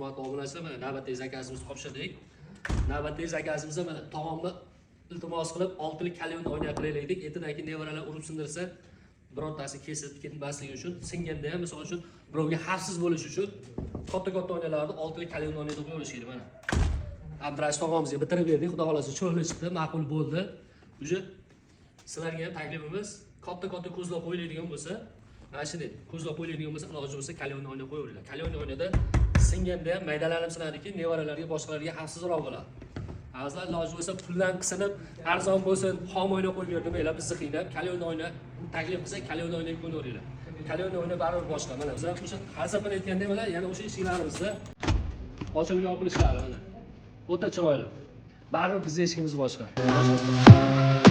hurmatli obunachilar, mana navbatdagi zakazimizni topshirdik. Navbatdagi zakazimizda mana taomni iltimos qilib 6 lik kalyonni o'ynab qo'yaylik dedik. Ertadan keyin nevaralar urib sindirsa, birortasi kesib ketmasligi uchun, singanda ham misol uchun birovga xavfsiz bo'lish uchun katta o'yinlarni 6 lik kalyonni o'ynab qo'yish kerak mana. Abdurash tog'amizga bitirib berdik, xudo xolasa cho'g'li chiqdi, ma'qul bo'ldi. Uje sizlarga ham taklifimiz katta ko'zlab qo'yiladigan bo'lsa, mana shunday ko'zlab qo'yiladigan bo'lsa, iloji bo'lsa kalyonni o'ynab qo'yaveringlar. Kalyonni o'ynada singanda ham maydalanib sinadiki, nevaralarga, boshqalarga xavfsizroq bo'ladi. Azizlar, iloji bo'lsa puldan qisinib, arzon bo'lsin, xom o'ynab qo'yib berdim, bizni qiynab, kalyonni o'ynab taklif qilsak, kalyonni o'ynab qo'yaveringlar. Kalyonni o'ynab baribir boshqa. Mana bizlar o'sha hazil aytganda mana yana o'sha eshiklarimizda ochilib yopilishlari mana. O'ta chiroyli. Baribir bizning eshigimiz boshqa.